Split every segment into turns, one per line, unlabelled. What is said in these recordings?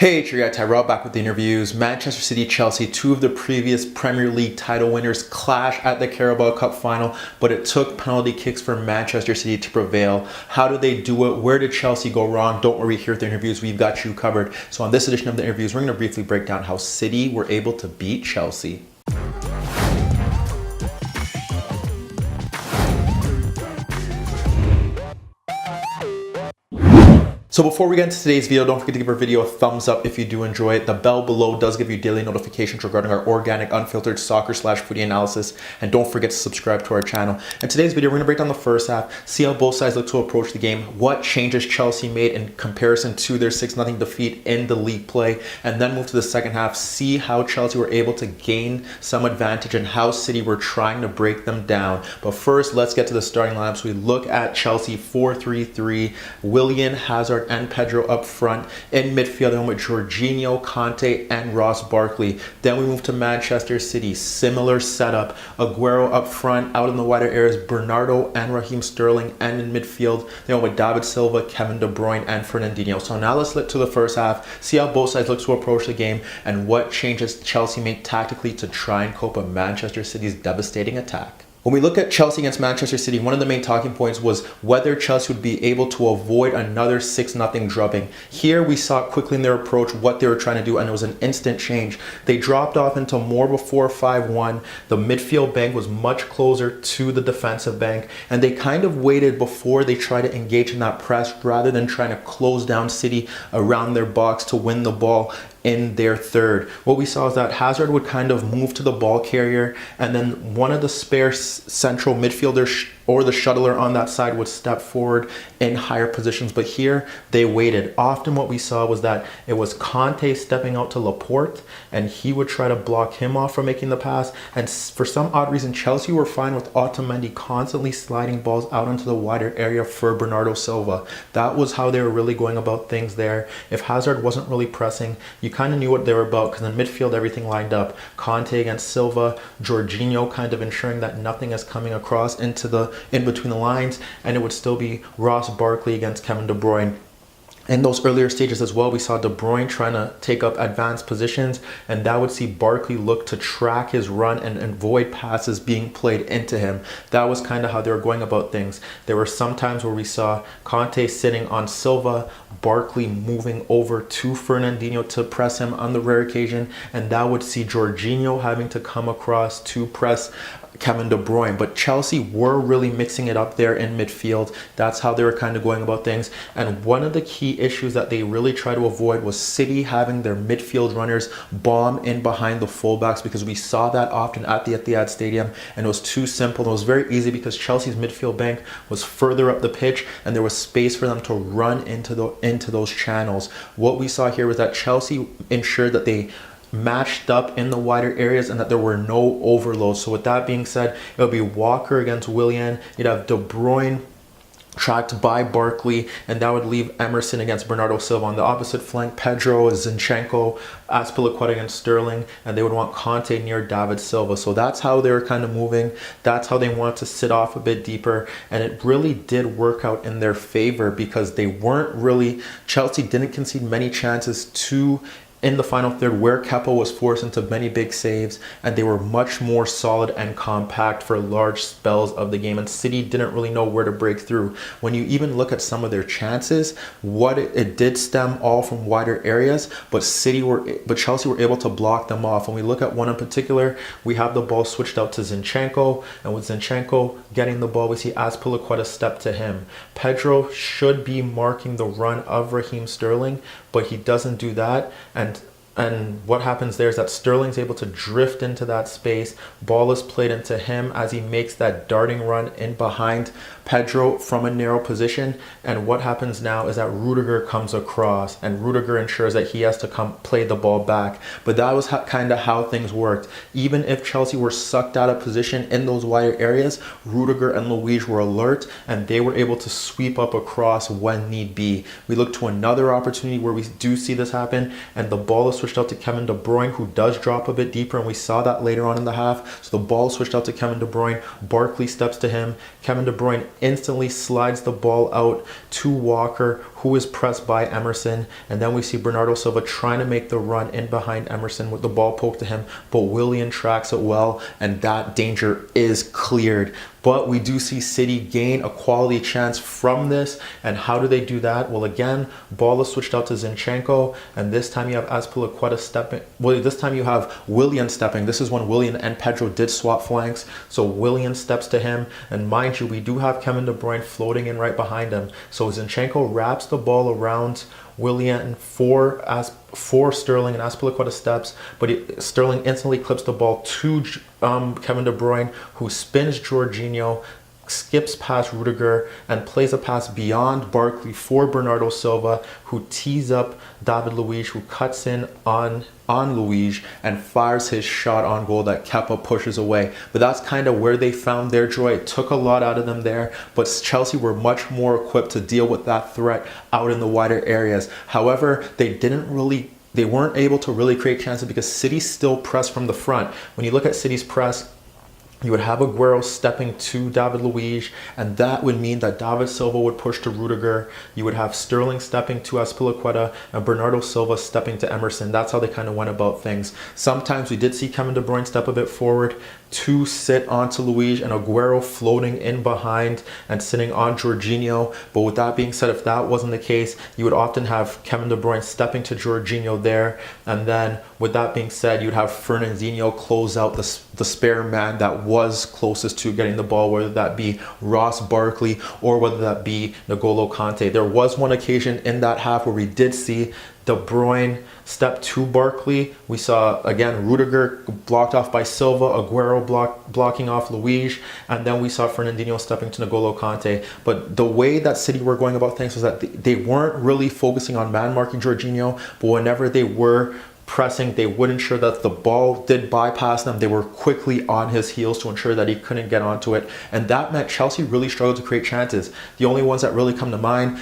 Hey, it's your guy Tyrrell back with the interviews. Manchester City, Chelsea, two of the previous Premier League title winners clash at the Carabao Cup final, but it took penalty kicks for Manchester City to prevail. How did they do it? Where did Chelsea go wrong? Don't worry, here at the interviews, we've got you covered. So on this edition of the interviews, we're going to briefly break down how City were able to beat Chelsea. So before we get into today's video, don't forget to give our video a thumbs up if you do enjoy it. The bell below does give you daily notifications regarding our organic, unfiltered soccer/footy analysis. And don't forget to subscribe to our channel. In today's video, we're going to break down the first half, see how both sides look to approach the game, what changes Chelsea made in comparison to their 6-0 defeat in the league play, and then move to the second half, see how Chelsea were able to gain some advantage and how City were trying to break them down. But first, let's get to the starting lineups. We look at Chelsea 4-3-3, Willian, Hazard, and Pedro up front. In midfield, with Jorginho, Conte, and Ross Barkley. Then we move to Manchester City. Similar setup. Aguero up front, out in the wider areas, Bernardo and Raheem Sterling, and in midfield, with David Silva, Kevin De Bruyne, and Fernandinho. So now let's look to the first half, see how both sides look to approach the game, and what changes Chelsea made tactically to try and cope with Manchester City's devastating attack. When we look at Chelsea against Manchester City, one of the main talking points was whether Chelsea would be able to avoid another 6-0 drubbing. Here we saw quickly in their approach what they were trying to do, and it was an instant change. They dropped off into more of a 4-5-1. The midfield bank was much closer to the defensive bank, and they kind of waited before they tried to engage in that press rather than trying to close down City around their box to win the ball in their third. What we saw is that Hazard would kind of move to the ball carrier, and then one of the spare central midfielders or the shuttler on that side would step forward in higher positions. But here they waited. Often what we saw was that it was Conte stepping out to Laporte, and he would try to block him off from making the pass. And for some odd reason, Chelsea were fine with Otamendi constantly sliding balls out into the wider area for Bernardo Silva. That was how they were really going about things there. If Hazard wasn't really pressing, you kind of knew what they were about, because in midfield everything lined up. Conte against Silva, Jorginho kind of ensuring that nothing is coming across in between the lines, and it would still be Ross Barkley against Kevin De Bruyne. In those earlier stages as well, we saw De Bruyne trying to take up advanced positions, and that would see Barkley look to track his run and avoid passes being played into him. That was kind of how they were going about things. There were some times where we saw Conte sitting on Silva, Barkley moving over to Fernandinho to press him on the rare occasion, and that would see Jorginho having to come across to press Kevin De Bruyne. But Chelsea were really mixing it up there in midfield. That's how they were kind of going about things. And one of the key issues that they really try to avoid was City having their midfield runners bomb in behind the fullbacks, because we saw that often at the Etihad Stadium, and it was too simple. It was very easy because Chelsea's midfield bank was further up the pitch, and there was space for them to run into those channels. What we saw here was that Chelsea ensured that they matched up in the wider areas and that there were no overloads. So with that being said, it would be Walker against Willian. You'd have De Bruyne tracked by Barkley, and that would leave Emerson against Bernardo Silva. On the opposite flank, Pedro, Zinchenko, Azpilicueta against Sterling, and they would want Conte near David Silva. So that's how they were kind of moving. That's how they wanted to sit off a bit deeper, and it really did work out in their favor, because they weren't really, Chelsea didn't concede many chances in the final third, where Kepa was forced into many big saves, and they were much more solid and compact for large spells of the game, and City didn't really know where to break through. When you even look at some of their chances, it did stem all from wider areas, but Chelsea were able to block them off. When we look at one in particular, we have the ball switched out to Zinchenko, and with Zinchenko getting the ball, we see Azpilicueta step to him. Pedro should be marking the run of Raheem Sterling, but he doesn't do that, and what happens there is that Sterling's able to drift into that space. Ball is played into him as he makes that darting run in behind Pedro from a narrow position. And what happens now is that Rudiger comes across, and Rudiger ensures that he has to come play the ball back. But that was kind of how things worked. Even if Chelsea were sucked out of position in those wider areas, Rudiger and Luiz were alert, and they were able to sweep up across when need be. We look to another opportunity where we do see this happen, and the ball is switched out to Kevin De Bruyne, who does drop a bit deeper, and we saw that later on in the half. So the ball switched out to Kevin De Bruyne. Barkley steps to him. Kevin De Bruyne instantly slides the ball out to Walker, who is pressed by Emerson, and then we see Bernardo Silva trying to make the run in behind Emerson with the ball poked to him, but Willian tracks it well, and that danger is cleared. But we do see City gain a quality chance from this. And how do they do that? Well, again, ball is switched out to Zinchenko, and this time you have Azpilicueta stepping. Well, this time you have Willian stepping. This is when Willian and Pedro did swap flanks. So Willian steps to him, and mind you, we do have Kevin De Bruyne floating in right behind him. So Zinchenko wraps the ball around Willian for Sterling, and Azpilicueta steps, but Sterling instantly clips the ball to Kevin De Bruyne, who spins Jorginho, skips past Rudiger, and plays a pass beyond Barkley for Bernardo Silva, who tees up David Luiz, who cuts in on Luiz and fires his shot on goal that Kepa pushes away. But that's kind of where they found their joy. It took a lot out of them there, but Chelsea were much more equipped to deal with that threat out in the wider areas. However, they weren't able to really create chances because City still pressed from the front. When you look at City's press, you would have Aguero stepping to David Luiz, and that would mean that David Silva would push to Rudiger. You would have Sterling stepping to Azpilicueta and Bernardo Silva stepping to Emerson. That's how they kind of went about things. Sometimes we did see Kevin De Bruyne step a bit forward to sit onto Luiz, and Aguero floating in behind and sitting on Jorginho. But with that being said, if that wasn't the case, you would often have Kevin De Bruyne stepping to Jorginho there. And then with that being said, you'd have Fernandinho close out the spare man that was closest to getting the ball, whether that be Ross Barkley or whether that be N'Golo Kante. There was one occasion in that half where we did see De Bruyne step to Barkley. We saw, again, Rudiger blocked off by Silva, Aguero blocking off Luiz, and then we saw Fernandinho stepping to N'Golo Kante. But the way that City were going about things was that they weren't really focusing on man-marking Jorginho, but whenever they were pressing, they would ensure that the ball did bypass them. They were quickly on his heels to ensure that he couldn't get onto it. And that meant Chelsea really struggled to create chances. The only ones that really come to mind,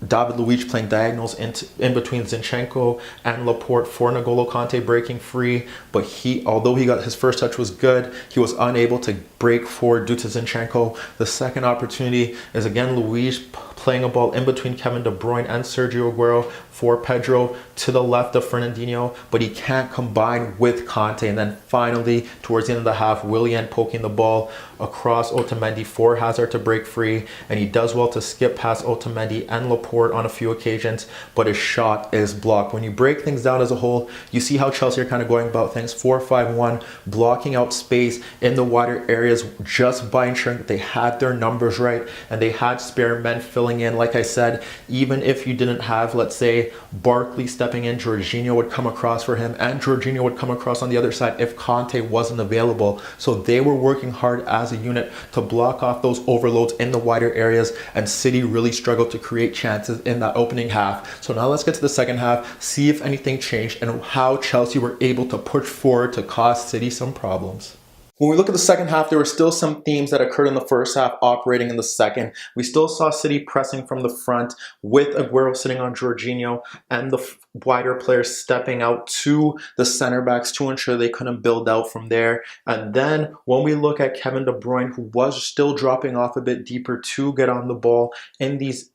David Luiz playing diagonals in between Zinchenko and Laporte for N'Golo Kante breaking free, but although his first touch was good, he was unable to break forward due to Zinchenko. The second opportunity is again Luiz playing a ball in between Kevin De Bruyne and Sergio Aguero for Pedro to the left of Fernandinho, but he can't combine with Kante. And then finally, towards the end of the half, Willian poking the ball across Otamendi for Hazard to break free, and he does well to skip past Otamendi and Laporte on a few occasions, but his shot is blocked. When you break things down as a whole, you see how Chelsea are kind of going about things. 4-5-1, blocking out space in the wider areas just by ensuring that they had their numbers right and they had spare men filling in. Like I said, even if you didn't have, let's say, Barkley stepping in, Jorginho would come across for him, and Jorginho would come across on the other side if Kante wasn't available. So they were working hard as a unit to block off those overloads in the wider areas, and City really struggled to create chances in that opening half. So now let's get to the second half, see if anything changed and how Chelsea were able to push forward to cause City some problems. When we look at the second half, there were still some themes that occurred in the first half operating in the second. We still saw City pressing from the front with Aguero sitting on Jorginho and the wider players stepping out to the center backs to ensure they couldn't build out from there. And then when we look at Kevin De Bruyne, who was still dropping off a bit deeper to get on the ball in these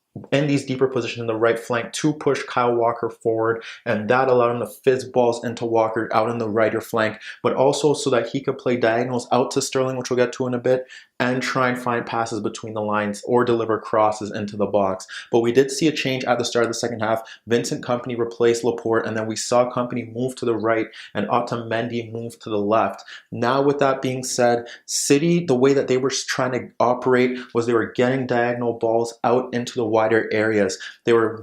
deeper positions in the right flank to push Kyle Walker forward, and that allowed him to fizz balls into Walker out in the righter flank, but also so that he could play diagonals out to Sterling, which we'll get to in a bit, and try and find passes between the lines or deliver crosses into the box. But we did see a change at the start of the second half. Vincent Kompany replaced Laporte, and then we saw Kompany move to the right and Otamendi move to the left. Now with that being said, City, the way that they were trying to operate was they were getting diagonal balls out into the wider areas. Their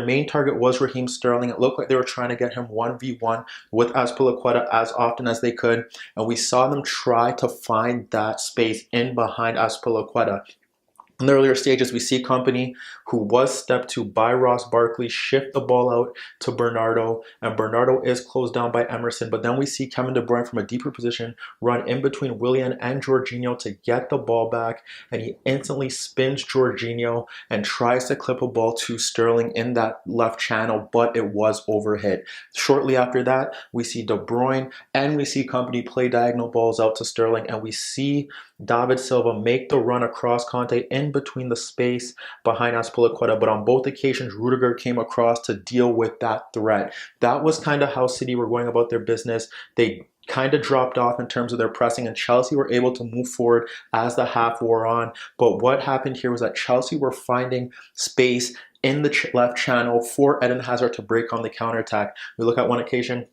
main target was Raheem Sterling. It looked like they were trying to get him 1v1 with Azpilicueta as often as they could, and we saw them try to find that space in behind Azpilicueta. In the earlier stages, we see Kompany, who was stepped to by Ross Barkley, shift the ball out to Bernardo, and Bernardo is closed down by Emerson. But then we see Kevin De Bruyne from a deeper position run in between Willian and Jorginho to get the ball back, and he instantly spins Jorginho and tries to clip a ball to Sterling in that left channel, but it was overhit. Shortly after that, we see De Bruyne and we see Kompany play diagonal balls out to Sterling, and we see David Silva make the run across Conte in between the space behind Azpilicueta, but on both occasions, Rudiger came across to deal with that threat. That was kind of how City were going about their business. They kind of dropped off in terms of their pressing, and Chelsea were able to move forward as the half wore on. But what happened here was that Chelsea were finding space in the left channel for Eden Hazard to break on the counterattack. We look at one occasion,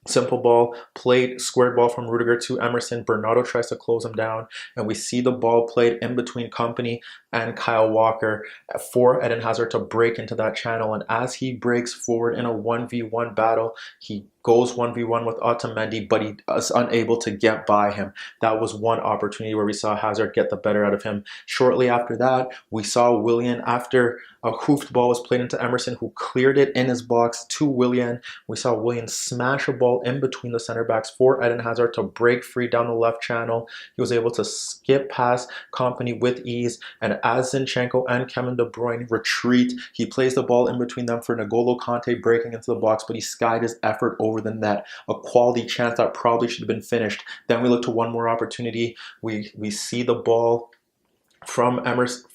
simple ball, played, squared ball from Rudiger to Emerson. Bernardo tries to close him down, and we see the ball played in between Kompany and Kyle Walker for Eden Hazard to break into that channel. And as he breaks forward in a 1v1 battle, he goes 1v1 with Otamendi, but he is unable to get by him. That was one opportunity where we saw Hazard get the better out of him. Shortly after that, we saw Willian, after a hoofed ball was played into Emerson, who cleared it in his box to Willian. We saw Willian smash a ball in between the center backs for Eden Hazard to break free down the left channel. He was able to skip past Kompany with ease, and as Zinchenko and Kevin De Bruyne retreat, he plays the ball in between them for N'Golo Kanté breaking into the box, but he skied his effort over the net. A quality chance that probably should have been finished. Then we look to one more opportunity. We see the ball from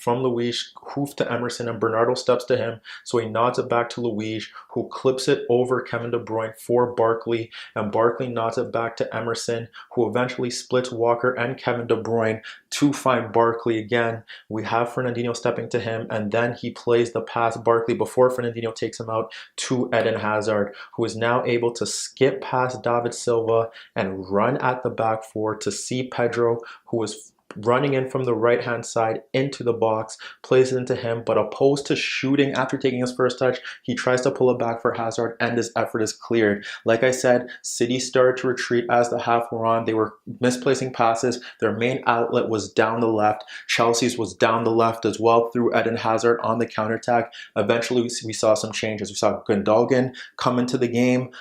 Luis, hoof to Emerson, and Bernardo steps to him, so he nods it back to Luis, who clips it over Kevin De Bruyne for Barkley, and Barkley nods it back to Emerson, who eventually splits Walker and Kevin De Bruyne to find Barkley again. We have Fernandinho stepping to him, and then he plays the pass Barkley before Fernandinho takes him out to Eden Hazard, who is now able to skip past David Silva and run at the back four to see Pedro, who is running in from the right hand side into the box, plays it into him, but opposed to shooting after taking his first touch, he tries to pull it back for Hazard, and his effort is cleared. Like I said, City started to retreat as the half wore on. They were misplacing passes. Their main outlet was down the left. Chelsea's was down the left as well through Eden Hazard on the counterattack. Eventually, we saw some changes. We saw Gundogan come into the game.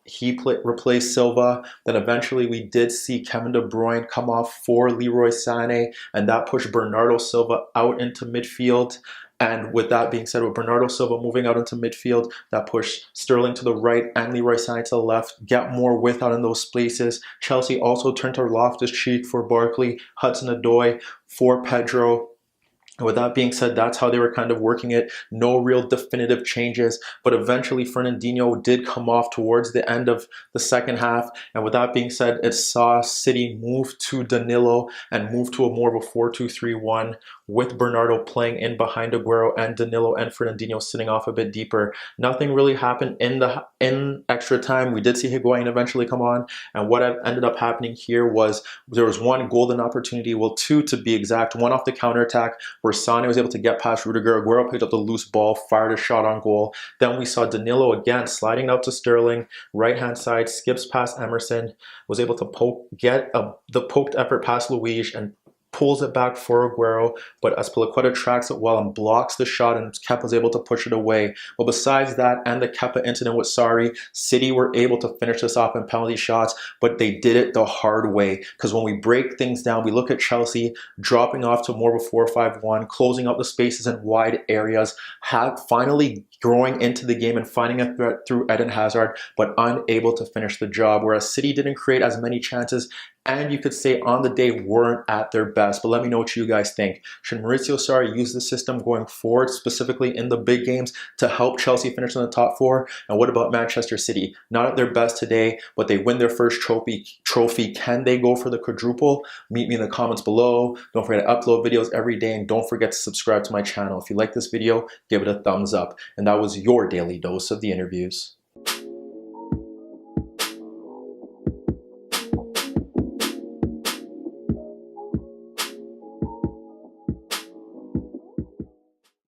He replaced Silva. Then eventually we did see Kevin De Bruyne come off for Leroy Sané, and that pushed Bernardo Silva out into midfield. And with that being said, with Bernardo Silva moving out into midfield, that pushed Sterling to the right and Leroy Sané to the left, get more width out in those spaces. Chelsea also turned to Loftus-Cheek for Barkley, Hudson-Odoi for Pedro. With that being said, that's how they were kind of working it. No real definitive changes, but eventually Fernandinho did come off towards the end of the second half. And with that being said, it saw City move to Danilo and move to a more of a 4-2-3-1 with Bernardo playing in behind Aguero and Danilo and Fernandinho sitting off a bit deeper. Nothing really happened in extra time. We did see Higuain eventually come on, and what ended up happening here was there was one golden opportunity, well, two to be exact, one off the counterattack where Sané was able to get past Rudiger. Aguero picked up the loose ball, fired a shot on goal. Then we saw Danilo again sliding out to Sterling, right-hand side, skips past Emerson, was able to get the poked effort past Luis, and pulls it back for Aguero, but Azpilicueta tracks it well and blocks the shot, and Kepa was able to push it away. Well, besides that and the Kepa incident with Sarri, City were able to finish this off in penalty shots, but they did it the hard way, because when we break things down, we look at Chelsea dropping off to more of a 4-5-1, closing up the spaces in wide areas, finally growing into the game and finding a threat through Eden Hazard, but unable to finish the job, whereas City didn't create as many chances, and you could say on the day weren't at their best. But let me know what you guys think. Should Maurizio Sarri use the system going forward, specifically in the big games, to help Chelsea finish in the top four? And what about Manchester City? Not at their best today, but they win their first trophy. Can they go for the quadruple? Meet me in the comments below. Don't forget to upload videos every day, and don't forget to subscribe to my channel. If you like this video, give it a thumbs up. And that was your daily dose of the interviews.